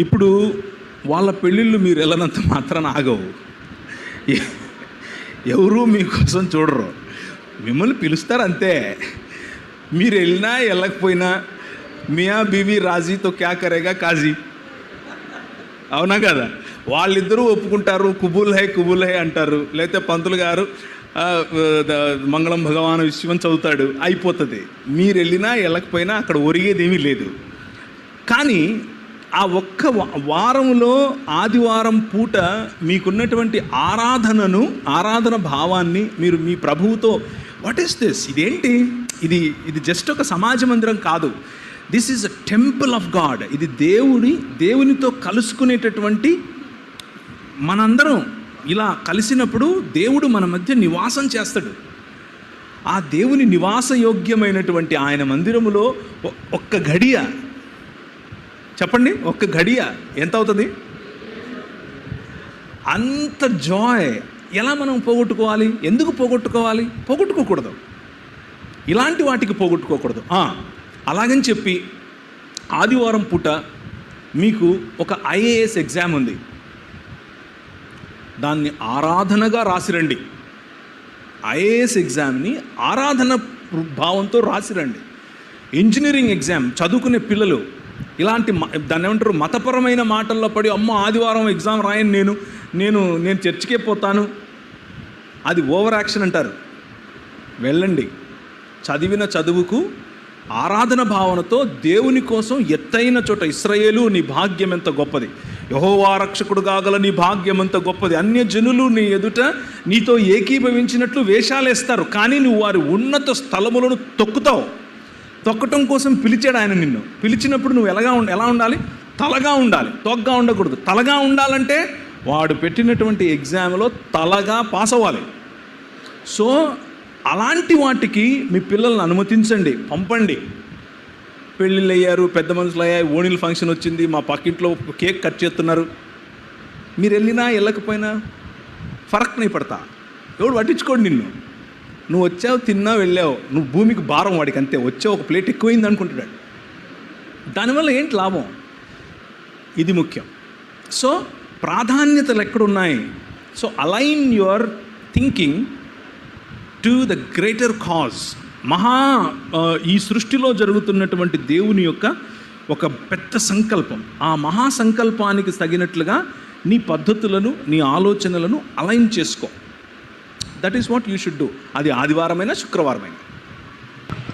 ఇప్పుడు వాళ్ళ పెళ్ళిళ్ళు మీరు వెళ్ళనంత మాత్రాన ఆగవు. ఎవరు మీకోసం చూడరు, మిమ్మల్ని పిలుస్తారు అంతే. మీరు వెళ్ళినా వెళ్ళకపోయినా మియా బీవీ రాజీతో క్యా కరేగా కాజీ, అవునా కదా? వాళ్ళిద్దరూ ఒప్పుకుంటారు, కుబూల్ హై అంటారు. లేకపోతే పంతులు గారు మంగళం భగవాన్ విశ్వం చదువుతాడు, అయిపోతుంది. మీరు వెళ్ళినా వెళ్ళకపోయినా అక్కడ ఒరిగేది ఏమీ లేదు. కానీ ఆ ఒక్క వారంలో ఆదివారం పూట మీకున్నటువంటి ఆరాధన భావాన్ని మీరు మీ ప్రభువుతో, వాట్ ఈస్ దిస్, ఇదేంటి, ఇది జస్ట్ ఒక సమాజ మందిరం కాదు, this is a temple of God. ఇది దేవునితో కలుసుకునేటటువంటి, మనందరం ఇలా కలిసినప్పుడు దేవుడు మన మధ్య నివాసం చేస్తాడు. ఆ దేవుని నివాసయోగ్యమైనటువంటి ఆయన మందిరములో ఒక్క గడియ, చెప్పండి, ఒక్క గడియ ఎంత అవుతుంది? అంత జాయ్ ఎలా మనం పోగొట్టుకోవాలి? ఎందుకు పోగొట్టుకోవాలి? పోగొట్టుకోకూడదు, ఇలాంటి వాటికి పోగొట్టుకోకూడదు. అలాగని చెప్పి ఆదివారం పూట మీకు ఒక ఐఏఎస్ ఎగ్జామ్ ఉంది, దాన్ని ఆరాధనగా రాసిరండి. ఐఏఎస్ ఎగ్జామ్ని ఆరాధన భావంతో రాసిరండి. ఇంజనీరింగ్ ఎగ్జామ్ చదువుకునే పిల్లలు ఇలాంటి దాన్ని ఏమంటారు, మతపరమైన మాటల్లో పడి అమ్మ ఆదివారం ఎగ్జామ్ రాయను నేను చర్చికే పోతాను, అది ఓవర్ యాక్షన్ అంటారు. వెళ్ళండి, చదివిన చదువుకు ఆరాధన భావనతో దేవుని కోసం ఎత్తైన చోట, ఇశ్రాయేలు నీ భాగ్యం ఎంత గొప్పది, యెహోవా రక్షకుడు కాగల నీ భాగ్యం ఎంత గొప్పది, అన్యజనులు నీ ఎదుట నీతో ఏకీభవించినట్లు వేషాలేస్తారు, కానీ నువ్వు వారి ఉన్నత స్థలములను తొక్కుతావు. తొక్కటం కోసం పిలిచాడు ఆయన నిన్ను. పిలిచినప్పుడు నువ్వు ఎలా ఉండాలి? తలగా ఉండాలి, తొగ్గా ఉండకూడదు. తలగా ఉండాలంటే వాడు పెట్టినటువంటి ఎగ్జామ్లో తలగా పాస్ అవ్వాలి. సో అలాంటి వాటికి మీ పిల్లల్ని అనుమతించండి, పంపండి. పెళ్ళిళ్ళు అయ్యారు, పెద్ద మనుషులు అయ్యాయి, ఓణీల ఫంక్షన్ వచ్చింది, మా పక్కింట్లో కేక్ కట్ చేస్తున్నారు, మీరు వెళ్ళినా వెళ్ళకపోయినా ఫరక్ నీ పడతా, ఎవడు పట్టించుకోండి నిన్ను. నువ్వు వచ్చావు, తిన్నావు, వెళ్ళావు, నువ్వు భూమికి భారం వాడికి అంతే. వచ్చావు, ఒక ప్లేట్ ఎక్కువైంది అనుకుంటున్నాడు, దానివల్ల ఏంటి లాభం? ఇది ముఖ్యం. సో ప్రాధాన్యతలు ఎక్కడున్నాయి? So align your thinking to the greater cause. ఈ సృష్టిలో జరుగుతున్నటువంటి దేవుని యొక్క ఒక పెద్ద సంకల్పం, ఆ మహాసంకల్పానికి తగినట్లుగా నీ పద్ధతులను, నీ ఆలోచనలను అలైన్ చేసుకో. That is what you should do. అది ఆదివారమైనా శుక్రవారమైనా.